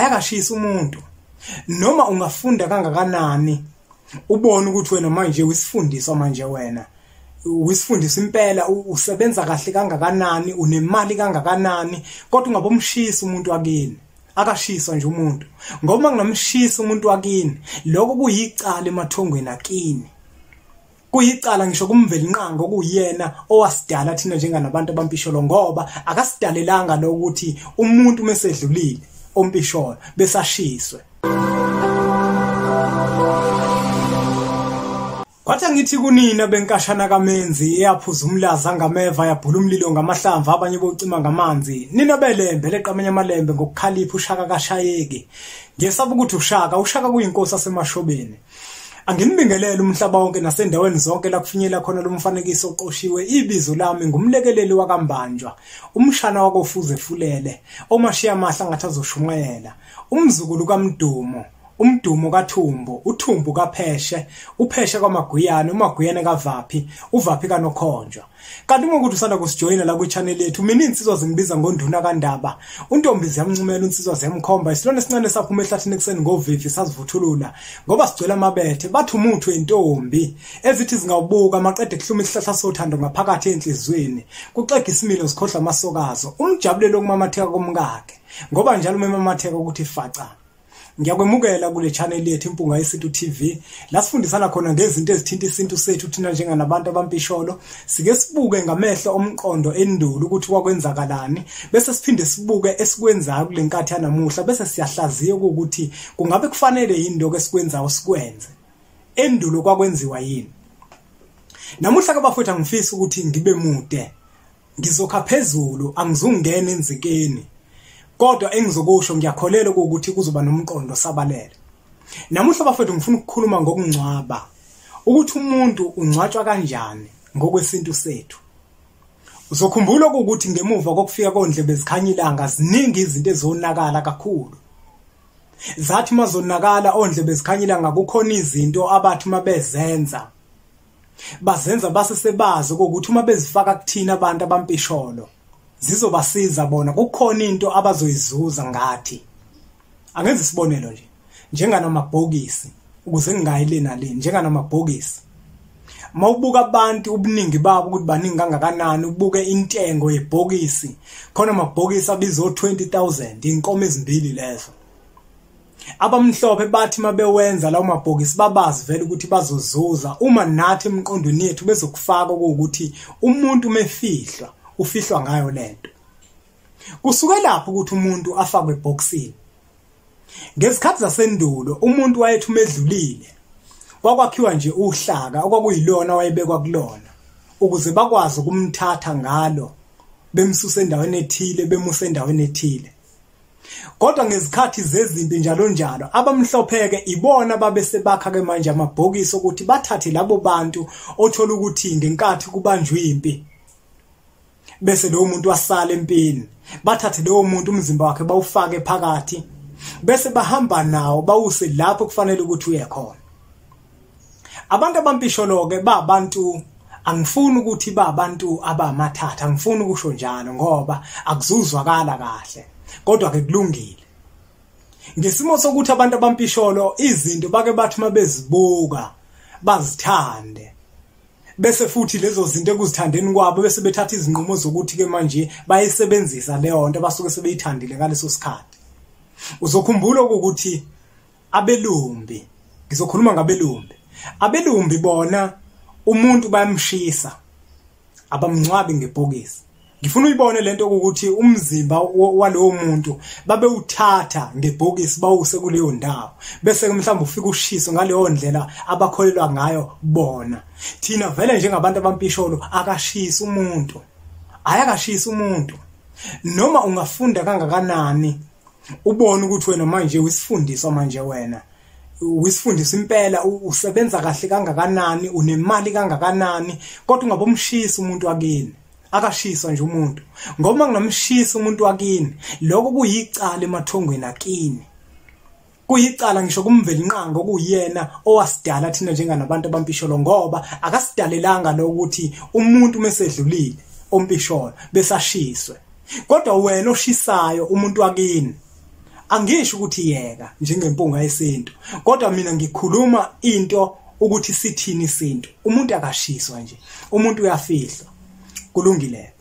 ayakashisa umuntu. Noma ungafunda kangakanani ubone ukuthi wena manje wisifundiswa manje wena wisifundisa impela usebenza kahle kangakanani unemali kangakanani kodwa ungabomshisa umuntu wakini akashiswa nje umuntu ngoba nginamshisa umuntu wakini lokho kuyicala emathongweni akini kuyicala ngisho kumveli inqango kuyena owasidala thina njenganabantu abampisholo ngoba akasidalelanga lokuthi umuntu mesedlulile ompisholo besashiswe. Kwathi ngithi kunina benkashana kaMenzi eyaphuza umlazi angameva yabhula umlilo ngamahlamvu abanye bocima ngamanzi nina belembe leqamenya amalembe ngokukhalipha uShaka kaShayeki ngesaba ukuthi uShaka kuyinkosi asemashobeni anginibingelela umhlaba wonke nasendaweni zonke la kufinyela khona lo mfanekiso oqoshiwe ibizo lami ngumlekeleli wakambanjwa umshana wakofuze fulele omashiya amahla ngathi azoshunqela umzukulu kaMdumo umdumo kaThumbu uThumbu kaPheshe uPheshe kwaMaguyane uMaguyane kaVaphi uVaphi kaNokhonjwa kanti uma ukuthi usanda kusijoyina la kwichannel yethu mina insizwa zingibiza ngonduna kaNdaba untombi ziyamncumela insizwa ziyamkhomba isilwane esincane saphuma ehlathini ekseni ngovivi sazivuthulula ngoba sigcwele amabethe bathi umuntu wentombi ezithi zingawubuka amaqede kuhluma isihlahla sothando ngaphakathi enhlizweni kuxega isimilo zikhohla amasokazo umjabulelo kumamatheka komkakhe ngoba njalo umamatheka ukuthi faca. Ngiyakwemukela kule channel yethu Impunga Yesintu TV la sifundisana khona ngezinto ezithinta isintu sethu thina njenganabantu abampisholo sike sibuke ngamehlo omqondo endulo ukuthi kwakwenzakalani bese siphinde sibuke esikwenzayo kule nkathi yanamuhla bese siyahlaziya ukuthi kungabe kufanele yini lokho esikwenzayo sikwenze endulo kwakwenziwa yini. Namuhla ke bafowethu angifisa ukuthi ngibe mude ngizokha phezulu angizungena enzikeni kodwa engizokusho ngiyakholela ukuthi kuzoba nomqondo sabalele. Namuhla bafethu ngifuna ukukhuluma ngokungcwaba ukuthi umuntu ungcwatshwa kanjani ngokwesintu sethu. Uzokhumbula ukuthi ngemuva kokufika kondlebe zikhanya ilanga ziningi izinto ezonakala kakhulu. Zathi mazonakala ondlebe zikhanya ilanga kukhona izinto abathi mabezenza bazenza base sebazi ukuthi uma bezifaka kuthina abantu abampisholo zizobasiza bona kukhona into abazoyizuza ngathi. Angenza isibonelo nje njenganamabhokisi ukuze ngingayile naleni njenganamabhokisi mawubuka abantu ubuningi babo ukuthi baningi kangakanani ubuke intengo yebhokisi khona amabhokisi abizo 20,000 inkomo ezimbili lezo abamhlophe bathi mabewenza lawo mabhokisi babazi vele ukuthi bazozuza uma nathi emqondweni yethu bezokufaka ukuthi umuntu mefihlwa ufihlwa ngayo lento. Kusuke lapho ukuthi umuntu afakwe eboxini. Ngesikhathi zasendulo umuntu wayethu medlulile. Kwakwakhiwa nje uhlaka okwakuyilona wayebekwa kulona ukuze bakwazi ukumthatha ngalo bemsusa endaweni ethile bemusa endaweni ethile. Kodwa ngezikhathi zezimpi njalo abamhlopheke ibona babe sebakha ke manje amabhokisi ukuthi bathathe labo bantu othola ukuthi ngenkathi kubanjwe impi bese lo muntu wasala empini bathathe lo muntu umzimba wakhe bawufake phakathi bese bahamba nawo bawuse lapho kufanele ukuthi uye khona. Abantu abampisholo ke babantu angifuni ukuthi babantu abamathatha angifuni ukusho njalo ngoba akuzuzwakala kahle kodwa ke kulungile. Ngesimo sokuthi abantu abampisholo izinto bake bathi mabezibuka bazithande bese futhi lezo zinto ekuzithandeni kwabo bese bethatha izinqumo zokuthi ke manje bayisebenzisa leyo nto basuke sebeyithandile ngaleso sikhathi. Uzokhumbula ukuthi abelumbi ngizokhuluma ngabelumbi. Abelumbi bona umuntu bayamshisa abamncwabi ngebhokisi. Ngifuna uyibone lento ukuthi umzimba walowo muntu babe uthatha ngebhokisi bawuse kuleyo ndawo bese mhlawumbe ufika ushiso ngaleyo ndlela abakholelwa ngayo bona. Thina vele njengabantu abampisholo akashisa umuntu ayakashisa umuntu noma ungafunda kangakanani ubone ukuthi wena manje wisifundiswa manje wena wisifundisa impela usebenza kahle kangakanani unemali kangakanani kodwa ungabomshisa umuntu wakini akashiswa nje umuntu ngoba nginamshisa umuntu wakini lokho kuyicala emathongweni akini kuyicala ngisho kumveli inqango kuyena owasidala thina njenganabantu abampisholo ngoba akasidalelanga lokuthi umuntu mesedlulile ompisholo besashiswe kodwa wena oshisayo umuntu wakini angisho ukuthi yeka njengempunga yesintu kodwa mina ngikhuluma into ukuthi sithini isintu umuntu akashiswa nje umuntu uyafihlwa kulungile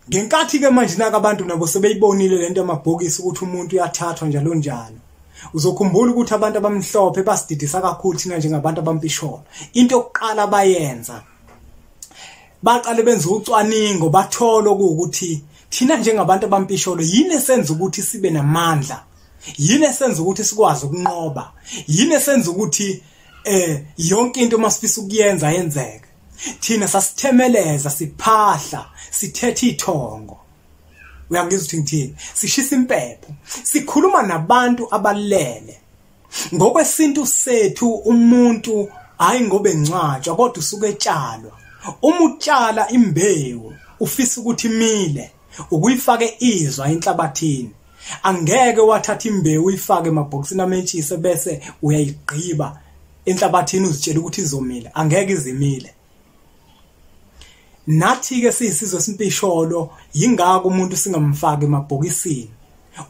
ngenkathi ke manje naka abantu nabo sebeyibonile lento yamabhokisi ukuthi umuntu uyathathwa njalo njalo uzokhumbula ukuthi abantu abamhlophe basididisa kakhulu thina njengabantu abampisholo into yokuqala bayenza baqale benza ucwaningo bathola ukuthi thina njengabantu abampisholo yini esenza ukuthi sibe namandla yini esenza ukuthi sikwazi ukunqoba yini esenza ukuthi yonke into masifisa ukuyenza yenzeke thina sasithemeleza siphahla sithethe ithongo uyangizwa ukuthi ngithini sishisa impepho sikhuluma nabantu abalele ngokwesintu sethu umuntu hayi ngobe encwatshwa kodwa usuke etshalwa uma utshala imbewu ufisa ukuthi imile ukuyifake izwa enhlabathini angeke wathatha imbewu uyifake emabhokisini amentshise bese uyayigqiba enhlabathini uzitshela ukuthi izomila angeke izimile nathi ke siyisizwe simpisholo yingaka umuntu singamfaki emabhokisini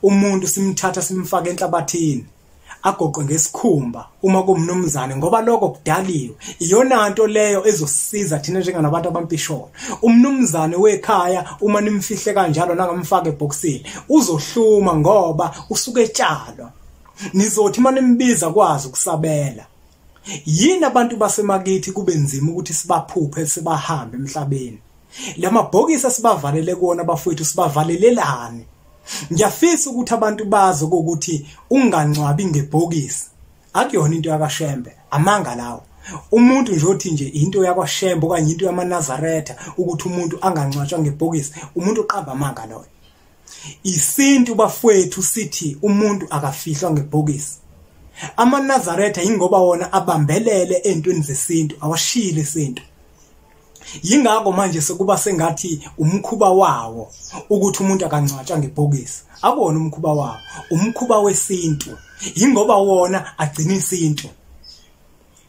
umuntu simthatha simfaka enhlabathini agoqwe ngesikhumba uma kumnumzane ngoba lokho kudaliwe iyona nto leyo ezosisiza thina njenganabantu abampisholo umnumzane wekhaya uma nimfihle kanjalo nangamfaka ebhokisini uzohluma ngoba usuke etshalwa nizothi manimbiza kwazi ukusabela yini abantu basemakithi kube nzima ukuthi sibaphuphe sibahambe emhlabeni lamabhokisi sibavalele kuona bafowethu sibavalelelani ngiyafisa ukuthi abantu bazi ukuthi ungancwabi ngebhokisi akuyona into yakashembe amanga lawo umuntu nje othi nje into yakwashembe okanye into yamaNazaretha ukuthi umuntu angancwatshwa ngebhokisi umuntu uqamba amanga loyo isintu bafowethu sithi umuntu akafihlwa ngebhokisi amaNazaretha ingoba wona abambelele entweni zesintu awashile isintu yingakho manje sekuba sengathi umkhuba wawo ukuthi umuntu akancwatshwa ngebhokisi akubona umkhuba wawo umkhuba wesintu yingoba wona agcina isintu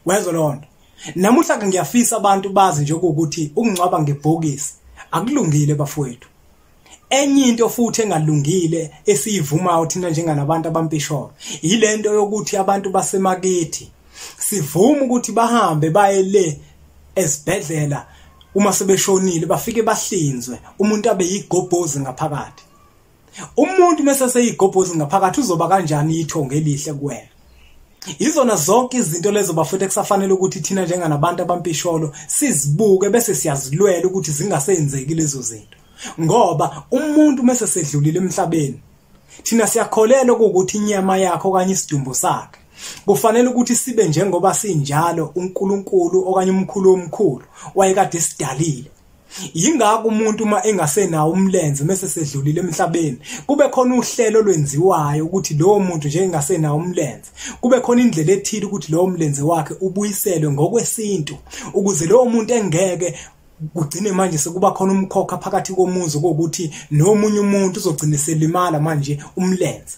wezwe lonto namuhla ke ngiyafisa abantu bazi nje ukuthi ukungcwaba ngebhokisi akulungile bafowethu enye into futhi engalungile esiyivumayo thina njenganabantu abampisholo yilento yokuthi abantu basemakithi sivuma ukuthi bahambe baye le esibhedlela uma sebeshonile bafike bahlinzwe umuntu abe yigobhozi ngaphakathi umuntu mase seyigobhozi ngaphakathi uzoba kanjani ithongo elihle kuwena izona zonke izinto lezo bafethu kusafanele ukuthi thina njenganabantu abampisholo sizibuke bese siyazilwela ukuthi zingasenzeki lezo zinto ngoba umuntu mase sedlulile emhlabeni thina siyakholelwa ukuthi inyama yakhe okanye isidumbu sakhe kufanele ukuthi sibe njengoba sinjalo uNkulunkulu okanye umkhulu omkhulu wayekade sidalile yingakho umuntu uma engasenawo umlenze mase sedlulile emhlabeni kube khona uhlelo lwenziwayo ukuthi lowo muntu nje engasenawo umlenze kube khona indlela ethile ukuthi lowo mlenze wakhe ubuyiselwe ngokwesintu ukuze lowo muntu engeke kugcine manje sekuba khona umkhokha phakathi komuzi ukuthi nomunye umuntu uzogcina selimala manje umlenze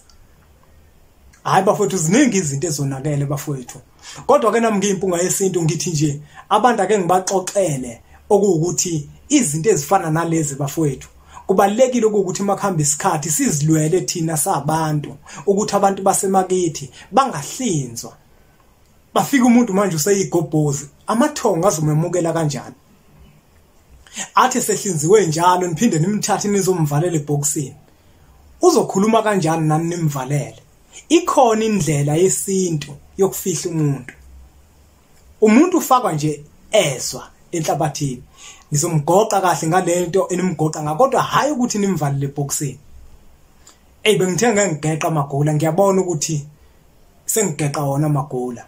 hayi bafowethu ziningi izinto ezonakele bafowethu kodwa ke nami ngiyimpunga yesintu ngithi nje abantu ake ngibaxoxele okuwukuthi izinto ezifana nalezi bafowethu kubalekile ukuthi makhamba isikhathi sizilwele thina sabantu ukuthi abantu basemakithi bangahlinzwa bafika umuntu manje useyigobhozi amathongo azomemukela kanjani athi sehlinziwe njalo niphinde nimthathe nizomvalela ebhokisini uzokhuluma kanjani nani nimvalele ikhona indlela yesintu yokufihla umuntu ufakwa nje ezwa enhlabathini nizomgoqa kahle ngalento enimgoqa ngakodwa hayi ukuthi nimvalele ebhokisini bengithenga ngigeqa amagula ngiyabona ukuthi sengigeqa wona amagula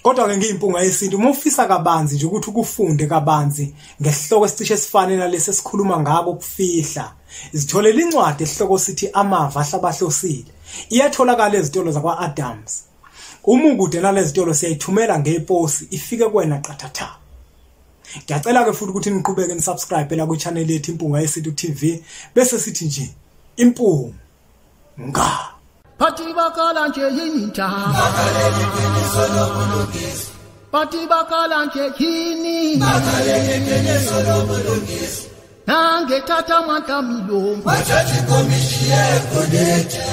kodwa ke ngiyimpunga yesintu uma ufisa kabanzi nje ukuthi ukufunde kabanzi ngesihloko esicishe sifane nalesi esikhuluma ngako ukufihla izitholela incwadi esihloko sithi amava ahlabahlosile iyatholakala ezitolo zakwa Adams uma ukude nalezi zitolo siyayithumela ngeposi ifike kuwena qathatha ngiyacela ke futhi ukuthi niqhubeke nisubscribe la ku channel yethu Impunga Yesintu TV bese sithi nje impunga Pati bakala nje yinja makaleli kiniso lobulungisi Pati bakala nje yini makaleli kiniso lobulungisi Nange tata mata milongo Wachachi komishiye kodete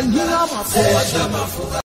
ngingamafuka